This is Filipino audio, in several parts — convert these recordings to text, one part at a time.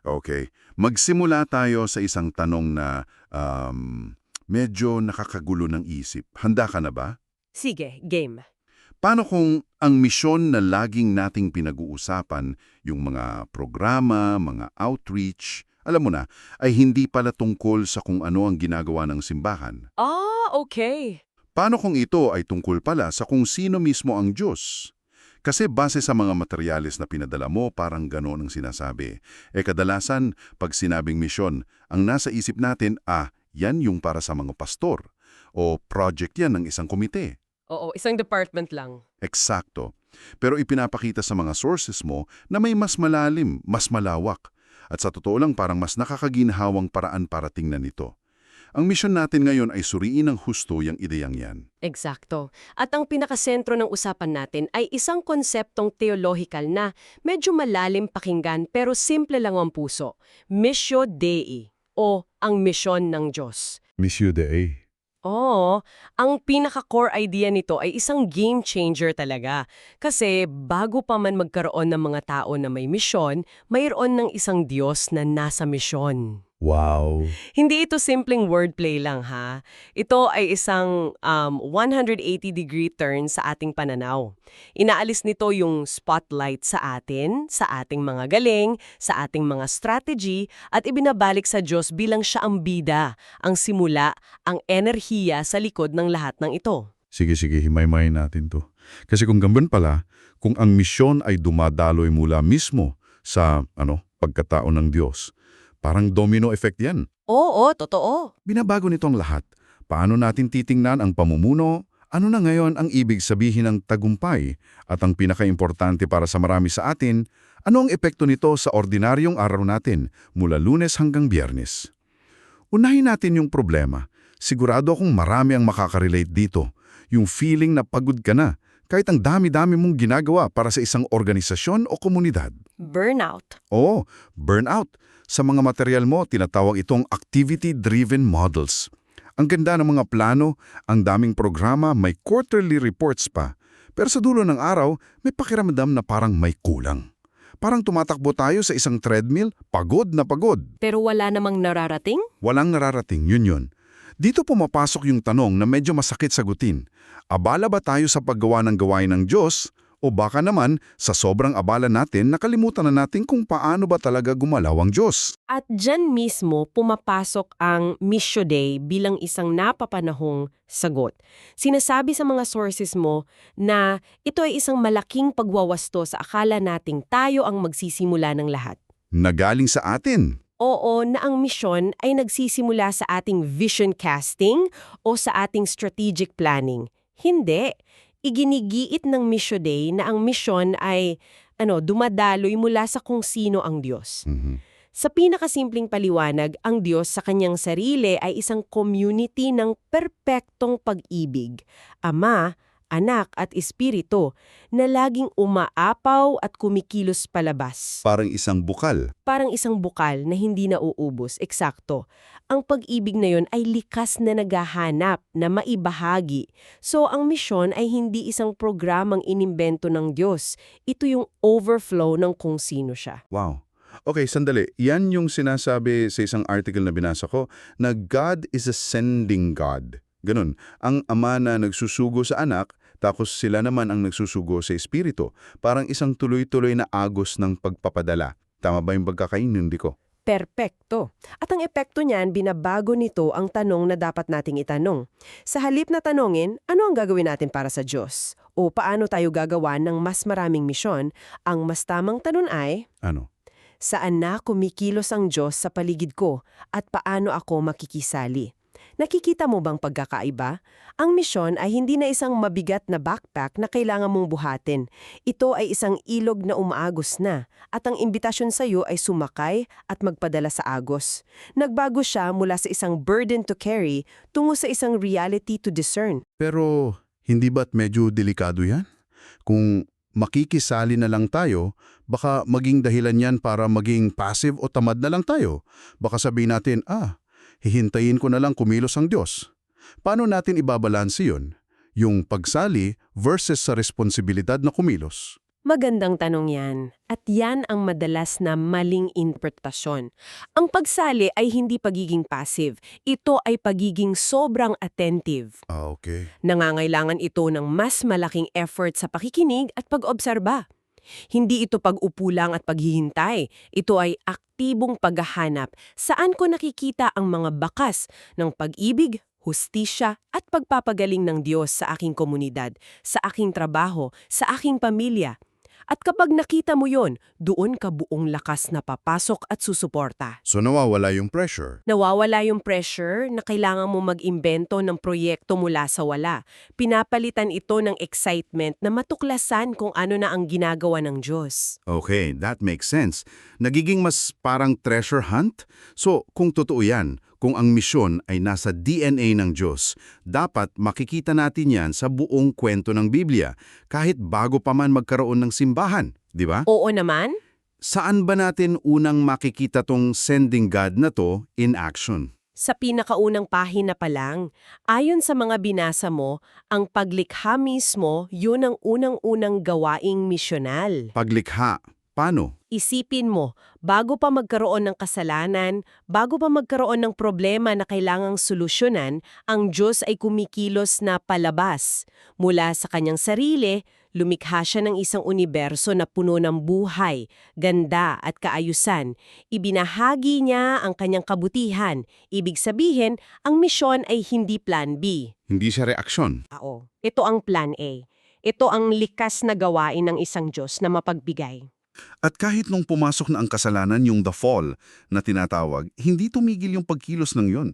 Okay. Magsimula tayo sa isang tanong na medyo nakakagulo ng isip. Handa ka na ba? Sige, game. Paano kung ang misyon na laging nating pinag-uusapan, yung mga programa, mga outreach, alam mo na, ay hindi pala tungkol sa kung ano ang ginagawa ng simbahan? Okay. Paano kung ito ay tungkol pala sa kung sino mismo ang Diyos? Kasi base sa mga materyales na pinadala mo, parang gano'n ang sinasabi. Kadalasan, pag sinabing misyon, ang nasa isip natin, yan yung para sa mga pastor. O project yan ng isang komite. Oo, isang department lang. Eksakto. Pero ipinapakita sa mga sources mo na may mas malalim, mas malawak. At sa totoo lang parang mas nakakaginhawang paraan para tingnan ito. Ang misyon natin ngayon ay suriin ng husto yung ideyang yan. Eksakto. At ang pinakasentro ng usapan natin ay isang konseptong teolohikal na medyo malalim pakinggan pero simple lang ang puso. Missio Dei o ang misyon ng Diyos. Missio Dei. Oo, ang pinaka-core idea nito ay isang game changer talaga. Kasi bago pa man magkaroon ng mga tao na may misyon, mayroon ng isang Diyos na nasa misyon. Wow. Hindi ito simpleng wordplay lang ha. Ito ay isang 180-degree turn sa ating pananaw. Inaalis nito yung spotlight sa atin, sa ating mga galing, sa ating mga strategy, at ibinabalik sa Diyos bilang siya ang bida, ang simula, ang enerhiya sa likod ng lahat ng ito. Sige, himay-mayin natin to. Kasi kung ganun pala, kung ang misyon ay dumadaloy mula mismo sa pagkatao ng Diyos, parang domino effect yan. Oo, totoo. Binabago nito ang lahat. Paano natin titingnan ang pamumuno? Ano na ngayon ang ibig sabihin ng tagumpay? At ang pinakaimportante para sa marami sa atin, ano ang epekto nito sa ordinaryong araw natin mula Lunes hanggang Biyernes? Unahin natin yung problema. Sigurado akong marami ang makakarelate dito. Yung feeling na pagod ka na, kahit ang dami-dami mong ginagawa para sa isang organisasyon o komunidad. Burnout. Oo, burnout. Sa mga material mo, tinatawag itong activity-driven models. Ang ganda ng mga plano, ang daming programa, may quarterly reports pa. Pero sa dulo ng araw, may pakiramdam na parang may kulang. Parang tumatakbo tayo sa isang treadmill, pagod na pagod. Pero wala namang nararating? Walang nararating, yun. Dito pumapasok yung tanong na medyo masakit sagutin. Abala ba tayo sa paggawa ng gawain ng Diyos? O baka naman, sa sobrang abala natin, nakalimutan na natin kung paano ba talaga gumalaw ang Diyos. At dyan mismo pumapasok ang Missio Dei bilang isang napapanahong sagot. Sinasabi sa mga sources mo na ito ay isang malaking pagwawasto sa akala nating tayo ang magsisimula ng lahat. Nagaling sa atin. Oo, na ang misyon ay nagsisimula sa ating vision casting o sa ating strategic planning. Hindi. Iginigiit ng Missio Dei na ang misyon ay dumadaloy mula sa kung sino ang Diyos. Sa pinakasimpleng paliwanag, ang Diyos sa kanyang sarili ay isang community ng perpektong pag-ibig, Ama, Anak at Espiritu, na laging umaapaw at kumikilos palabas. Parang isang bukal. Parang isang bukal na hindi nauubos, eksakto. Ang pag-ibig na yon ay likas na naghahanap na maibahagi. So ang misyon ay hindi isang programang inimbento ng Diyos. Ito yung overflow ng kung sino siya. Wow. Okay, sandali. Yan yung sinasabi sa isang article na binasa ko, na God is a sending God. Ganun. Ang ama na nagsusugo sa anak, tapos sila naman ang nagsusugo sa espiritu. Parang isang tuloy-tuloy na agos ng pagpapadala. Tama ba yung pagkakaintindi ko? Perpekto. At ang epekto niyan, binabago nito ang tanong na dapat nating itanong. Sa halip na tanongin, ano ang gagawin natin para sa Diyos? O paano tayo gagawa ng mas maraming misyon? Ang mas tamang tanong ay, Ano? saan na kumikilos ang Diyos sa paligid ko at paano ako makikisali? Nakikita mo bang pagkakaiba? Ang misyon ay hindi na isang mabigat na backpack na kailangan mong buhatin. Ito ay isang ilog na umaagos na, at ang imbitasyon sa iyo ay sumakay at magpadala sa agos. Nagbago siya mula sa isang burden to carry tungo sa isang reality to discern. Pero hindi ba't medyo delikado yan? Kung makikisali na lang tayo, baka maging dahilan yan para maging passive o tamad na lang tayo. Baka sabihin natin, hihintayin ko na lang kumilos ang Diyos. Paano natin ibabalanse yun? Yung pagsali versus sa responsibilidad na kumilos. Magandang tanong yan. At yan ang madalas na maling interpretasyon. Ang pagsali ay hindi pagiging passive. Ito ay pagiging sobrang attentive. Okay. Nangangailangan ito ng mas malaking effort sa pakikinig at pag-obserba. Hindi ito pag-upo lang at paghihintay. Ito ay aktibong paghahanap saan ko nakikita ang mga bakas ng pag-ibig, hustisya at pagpapagaling ng Diyos sa aking komunidad, sa aking trabaho, sa aking pamilya. At kapag nakita mo yon, doon ka buong lakas na papasok at susuporta. So nawawala yung pressure. Nawawala yung pressure na kailangan mo mag-imbento ng proyekto mula sa wala. Pinapalitan ito ng excitement na matuklasan kung ano na ang ginagawa ng Diyos. Okay, that makes sense. Nagiging mas parang treasure hunt? So, kung totoo yan, kung ang misyon ay nasa DNA ng Diyos, dapat makikita natin yan sa buong kwento ng Biblia, kahit bago pa man magkaroon ng simbahan, di ba? Oo naman. Saan ba natin unang makikita tong sending God na to in action? Sa pinakaunang pahina pa lang, ayon sa mga binasa mo, ang paglikha mismo, yun ang unang-unang gawaing misyonal. Paglikha, paano? Isipin mo, bago pa magkaroon ng kasalanan, bago pa magkaroon ng problema na kailangang solusyonan, ang Diyos ay kumikilos na palabas. Mula sa kanyang sarili, lumikha siya ng isang universo na puno ng buhay, ganda at kaayusan. Ibinahagi niya ang kanyang kabutihan. Ibig sabihin, ang misyon ay hindi plan B. Hindi siya reaksyon. Oo. Ito ang plan A. Ito ang likas na gawain ng isang Diyos na mapagbigay. At kahit nung pumasok na ang kasalanan, yung the fall na tinatawag, hindi tumigil yung pagkilos ng yun.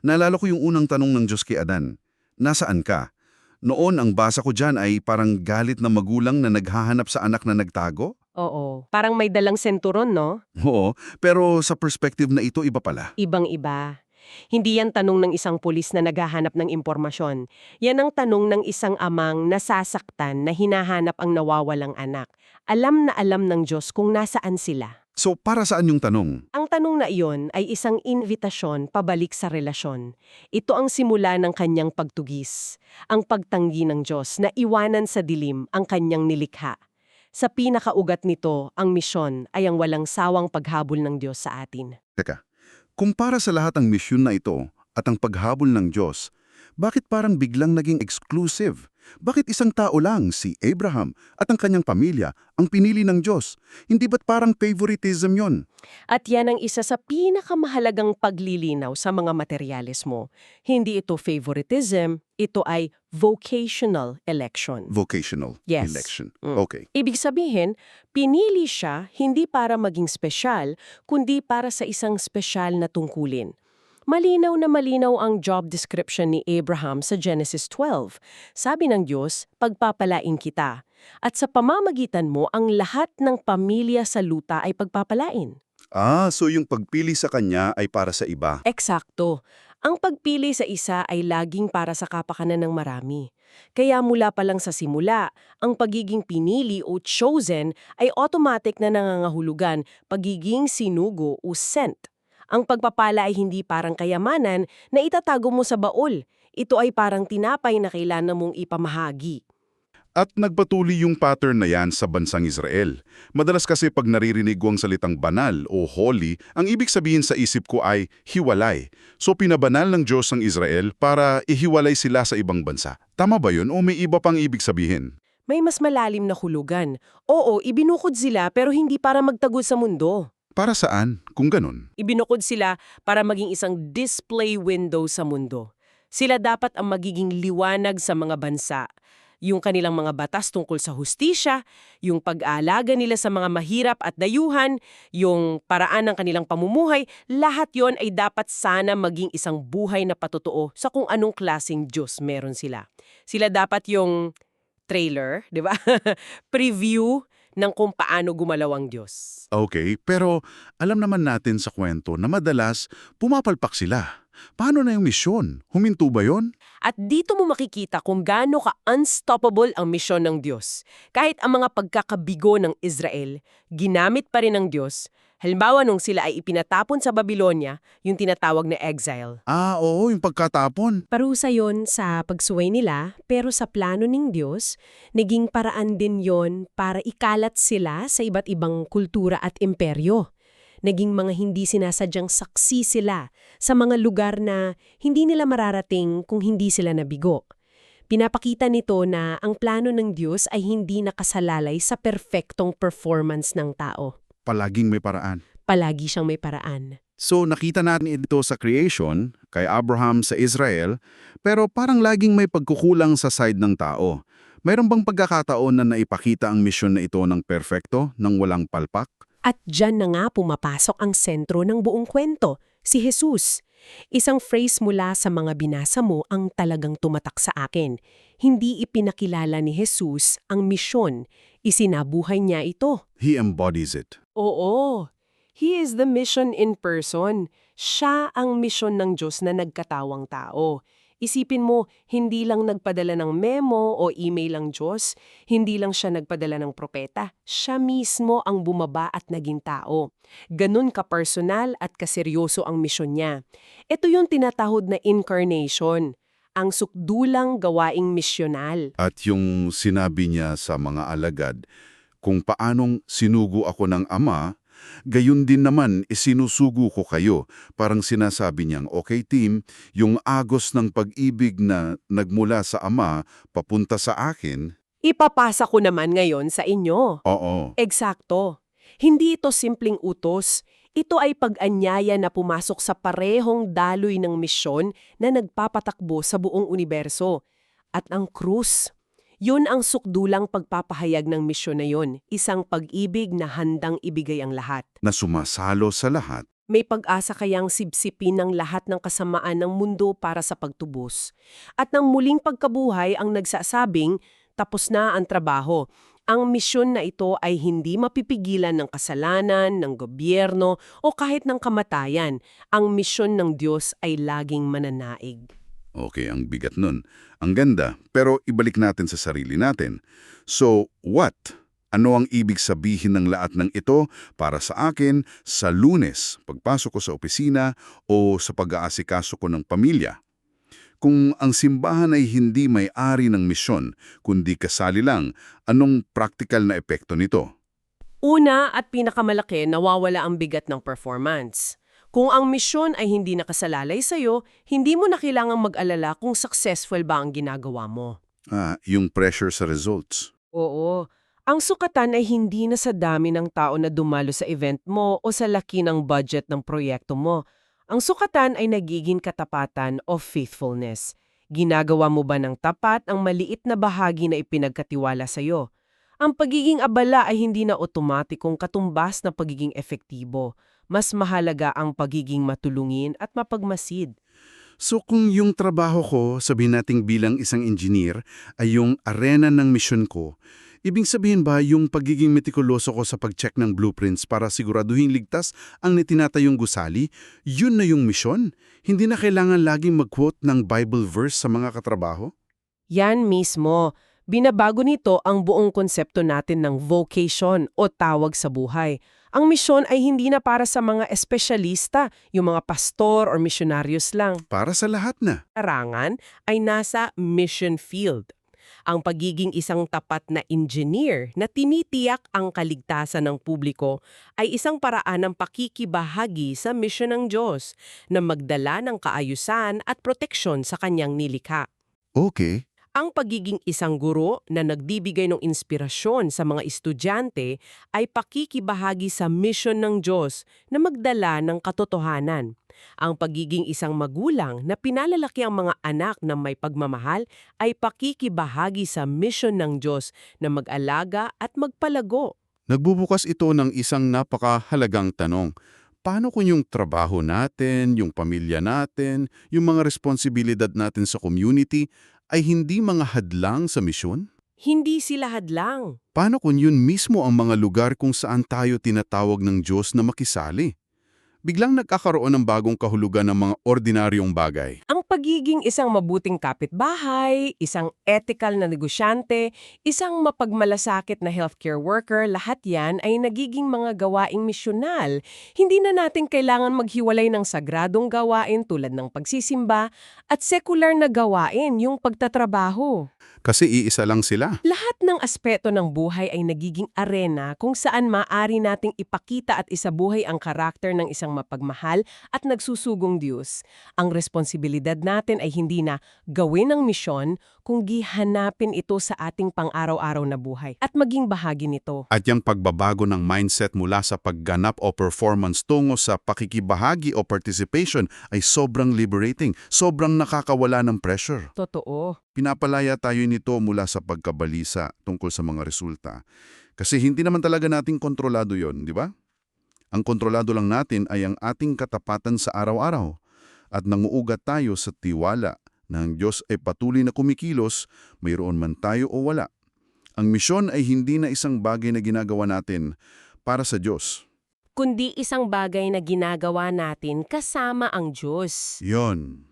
Naalala ko yung unang tanong ng Diyos kay Adan, nasaan ka? Noon ang basa ko dyan ay parang galit na magulang na naghahanap sa anak na nagtago. Oo. Parang may dalang senturon, no? Oo, pero sa perspective na ito iba pala. Ibang-iba. Hindi yan tanong ng isang pulis na naghahanap ng impormasyon. Yan ang tanong ng isang amang nasasaktan na hinahanap ang nawawalang anak. Alam na alam ng Diyos kung nasaan sila. So para saan yung tanong? Ang tanong na iyon ay isang invitasyon pabalik sa relasyon. Ito ang simula ng kanyang pagtugis, ang pagtanggi ng Diyos na iwanan sa dilim ang kanyang nilikha. Sa pinakaugat nito, ang misyon ay ang walang sawang paghabol ng Diyos sa atin. Teka, kumpara sa lahat ang misyon na ito at ang paghabol ng Diyos, bakit parang biglang naging exclusive? Bakit isang tao lang, si Abraham, at ang kanyang pamilya, ang pinili ng Diyos? Hindi ba't parang favoritism yon? At yan ang isa sa pinakamahalagang paglilinaw sa mga materyales mo. Hindi ito favoritism, ito ay vocational election. Vocational Yes. election. Mm. Okay. Ibig sabihin, pinili siya hindi para maging spesyal, kundi para sa isang spesyal na tungkulin. Malinaw na malinaw ang job description ni Abraham sa Genesis 12. Sabi ng Diyos, pagpapalain kita. At sa pamamagitan mo, ang lahat ng pamilya sa luta ay pagpapalain. So yung pagpili sa kanya ay para sa iba. Eksakto. Ang pagpili sa isa ay laging para sa kapakanan ng marami. Kaya mula pa lang sa simula, ang pagiging pinili o chosen ay automatic na nangangahulugan pagiging sinugo o sent. Ang pagpapala ay hindi parang kayamanan na itatago mo sa baol. Ito ay parang tinapay na kailangan mong ipamahagi. At nagpatuloy yung pattern na yan sa bansang Israel. Madalas kasi pag naririnig ko ang salitang banal o holy, ang ibig sabihin sa isip ko ay hiwalay. So pinabanal ng Diyos ang Israel para ihiwalay sila sa ibang bansa. Tama ba yun o may iba pang ibig sabihin? May mas malalim na hulugan. Oo, ibinukod sila pero hindi para magtagol sa mundo. Para saan, kung ganun? Ibinukod sila para maging isang display window sa mundo. Sila dapat ang magiging liwanag sa mga bansa. Yung kanilang mga batas tungkol sa hustisya, yung pag-aalaga nila sa mga mahirap at dayuhan, yung paraan ng kanilang pamumuhay, lahat yon ay dapat sana maging isang buhay na patotoo sa kung anong klaseng Diyos meron sila. Sila dapat yung trailer, di ba? Preview ng kung paano gumalaw ang Diyos. Okay, pero alam naman natin sa kwento na madalas pumapalpak sila. Paano na yung misyon? Huminto ba yon? At dito mo makikita kung gaano ka-unstoppable ang misyon ng Diyos. Kahit ang mga pagkakabigo ng Israel, ginamit pa rin ng Diyos Halimbawa, nung sila ay ipinatapon sa Babylonia, yung tinatawag na exile. Oo, yung pagkatapon. Parusa yon sa pagsuway nila, pero sa plano ng Diyos, naging paraan din yon para ikalat sila sa iba't ibang kultura at imperyo. Naging mga hindi sinasadyang saksi sila sa mga lugar na hindi nila mararating kung hindi sila nabigo. Pinapakita nito na ang plano ng Diyos ay hindi nakasalalay sa perpektong performance ng tao. Palaging may paraan. Palagi siyang may paraan. So nakita natin ito sa creation, kay Abraham sa Israel, pero parang laging may pagkukulang sa side ng tao. Mayroon bang pagkakataon na naipakita ang misyon na ito ng perfecto, ng walang palpak? At dyan na nga pumapasok ang sentro ng buong kwento, si Jesus. Isang phrase mula sa mga binasa mo ang talagang tumatak sa akin. Hindi ipinakilala ni Jesus ang misyon, isinabuhay niya ito. He embodies it. Oo, He is the mission in person. Siya ang misyon ng Diyos na nagkatawang tao. Isipin mo, hindi lang nagpadala ng memo o email ang Diyos, hindi lang siya nagpadala ng propeta, siya mismo ang bumaba at naging tao. Ganun ka-personal at kaseryoso ang misyon niya. Ito yung tinatahod na incarnation, ang sukdulang gawaing misyonal. At yung sinabi niya sa mga alagad, kung paanong sinugo ako ng Ama, gayon din naman isinusugo ko kayo. Parang sinasabi niyang, okay team, yung agos ng pag-ibig na nagmula sa Ama papunta sa akin. Ipapasa ko naman ngayon sa inyo. Oo. Eksakto. Hindi ito simpleng utos. Ito ay pag-anyaya na pumasok sa parehong daloy ng misyon na nagpapatakbo sa buong universo. At ang krus, yun ang sukdulang pagpapahayag ng misyon na yun, isang pag-ibig na handang ibigay ang lahat. Na sumasalo sa lahat. May pag-asa kayang sipsipin ng lahat ng kasamaan ng mundo para sa pagtubos. At ng muling pagkabuhay ang nagsasabing, tapos na ang trabaho. Ang misyon na ito ay hindi mapipigilan ng kasalanan, ng gobyerno, o kahit ng kamatayan. Ang misyon ng Diyos ay laging mananaig. Okay, ang bigat nun. Ang ganda, pero ibalik natin sa sarili natin. So, what? Ano ang ibig sabihin ng lahat ng ito para sa akin sa Lunes, pagpasok ko sa opisina o sa pag-aasikaso ko ng pamilya? Kung ang simbahan ay hindi may-ari ng misyon, kundi kasali lang, anong practical na epekto nito? Una at pinakamalaki, nawawala ang bigat ng performance. Kung ang misyon ay hindi nakasalalay sa'yo, hindi mo na kailangang mag-alala kung successful ba ang ginagawa mo. Yung pressure sa results. Oo. Ang sukatan ay hindi na sa dami ng tao na dumalo sa event mo o sa laki ng budget ng proyekto mo. Ang sukatan ay nagiging katapatan o faithfulness. Ginagawa mo ba ng tapat ang maliit na bahagi na ipinagkatiwala sa'yo? Ang pagiging abala ay hindi na otomatikong katumbas na pagiging efektibo. Mas mahalaga ang pagiging matulungin at mapagmasid. So kung yung trabaho ko, sabihin nating bilang isang engineer, ay yung arena ng misyon ko, ibig sabihin ba yung pagiging metikuloso ko sa pag-check ng blueprints para siguraduhin ligtas ang nitinatayong gusali, yun na yung misyon? Hindi na kailangan laging mag-quote ng Bible verse sa mga katrabaho? Yan mismo. Binabago nito ang buong konsepto natin ng vocation o tawag sa buhay. Ang misyon ay hindi na para sa mga espesyalista, yung mga pastor or misyonaryos lang. Para sa lahat na. Larangan ay nasa mission field. Ang pagiging isang tapat na engineer na tinitiyak ang kaligtasan ng publiko ay isang paraan ng pakikibahagi sa misyon ng Diyos na magdala ng kaayusan at proteksyon sa kanyang nilikha. Okay. Ang pagiging isang guro na nagbibigay ng inspirasyon sa mga estudyante ay pakikibahagi sa misyon ng Diyos na magdala ng katotohanan. Ang pagiging isang magulang na pinalalaki ang mga anak na may pagmamahal ay pakikibahagi sa misyon ng Diyos na mag-alaga at magpalago. Nagbubukas ito ng isang napakahalagang tanong. Paano kung yung trabaho natin, yung pamilya natin, yung mga responsibilidad natin sa community ay hindi mga hadlang sa misyon? Hindi sila hadlang. Paano kung yun mismo ang mga lugar kung saan tayo tinatawag ng Diyos na makisali? Biglang nagkakaroon ng bagong kahulugan ng mga ordinaryong bagay. Ang Pagiging isang mabuting kapitbahay, isang ethical na negosyante, isang mapagmalasakit na healthcare worker, lahat yan ay nagiging mga gawaing misyonal. Hindi na natin kailangan maghiwalay ng sagradong gawain tulad ng pagsisimba at sekular na gawain, yung pagtatrabaho. Kasi iisa lang sila. Lahat ng aspeto ng buhay ay nagiging arena kung saan maaari nating ipakita at isabuhay ang karakter ng isang mapagmahal at nagsusugong Diyos. Ang responsibilidad natin ay hindi na gawin ang misyon, kundi hanapin ito sa ating pang-araw-araw na buhay at maging bahagi nito. At yung pagbabago ng mindset mula sa pagganap o performance tungo sa pakikibahagi o participation ay sobrang liberating, sobrang nakakawala ng pressure. Totoo. Pinapalaya tayo nito mula sa pagkabalisa tungkol sa mga resulta. Kasi hindi naman talaga nating kontrolado yon, di ba? Ang kontrolado lang natin ay ang ating katapatan sa araw-araw. At nanguugat tayo sa tiwala na ang Diyos ay patuloy na kumikilos, mayroon man tayo o wala. Ang misyon ay hindi na isang bagay na ginagawa natin para sa Diyos. Kundi isang bagay na ginagawa natin kasama ang Diyos. Yon.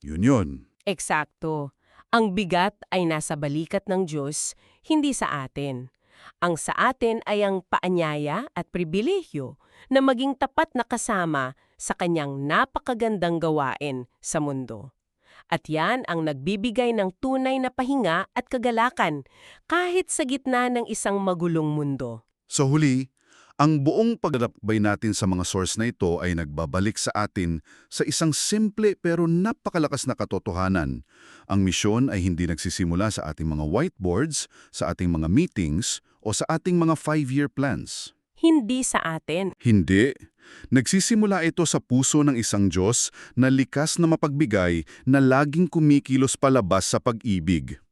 Yun. Eksakto. Ang bigat ay nasa balikat ng Diyos, hindi sa atin. Ang sa atin ay ang paanyaya at pribilehyo na maging tapat na kasama sa kanyang napakagandang gawain sa mundo. At yan ang nagbibigay ng tunay na pahinga at kagalakan kahit sa gitna ng isang magulong mundo. Sa huli, ang buong paglalakbay natin sa mga source na ito ay nagbabalik sa atin sa isang simple pero napakalakas na katotohanan. Ang misyon ay hindi nagsisimula sa ating mga whiteboards, sa ating mga meetings, o sa ating mga 5-year plans. Hindi sa atin. Hindi. Nagsisimula ito sa puso ng isang Diyos na likas na mapagbigay na laging kumikilos palabas sa pag-ibig.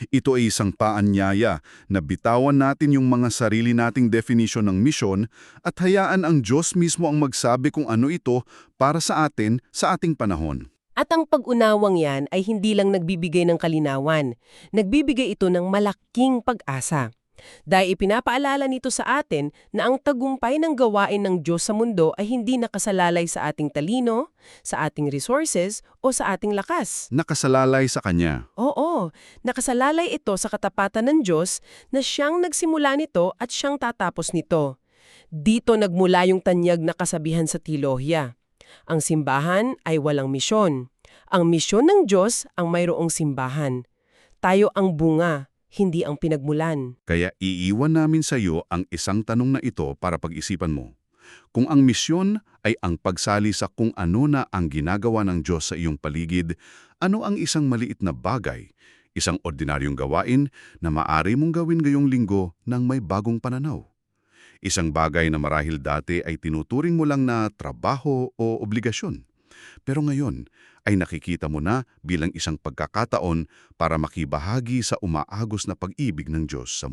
Ito ay isang paanyaya na bitawan natin yung mga sarili nating definition ng misyon at hayaan ang Diyos mismo ang magsabi kung ano ito para sa atin sa ating panahon. At ang pag-unawang yan ay hindi lang nagbibigay ng kalinawan. Nagbibigay ito ng malaking pag-asa. Dahil ipinapaalala nito sa atin na ang tagumpay ng gawain ng Diyos sa mundo ay hindi nakasalalay sa ating talino, sa ating resources, o sa ating lakas. Nakasalalay sa Kanya. Oo, nakasalalay ito sa katapatan ng Diyos na siyang nagsimula nito at siyang tatapos nito. Dito nagmula yung tanyag na kasabihan sa teologya. Ang simbahan ay walang misyon. Ang misyon ng Diyos ang mayroong simbahan. Tayo ang bunga, hindi ang pinagmulan. Kaya iiwan namin sa iyo ang isang tanong na ito para pag-isipan mo. Kung ang misyon ay ang pagsali sa kung ano na ang ginagawa ng Diyos sa iyong paligid, ano ang isang maliit na bagay, isang ordinaryong gawain na maaari mong gawin ngayong linggo ng may bagong pananaw? Isang bagay na marahil dati ay tinuturing mo lang na trabaho o obligasyon. Pero ngayon ay nakikita mo na bilang isang pagkakataon para makibahagi sa umaagos na pag-ibig ng Diyos sa mundo.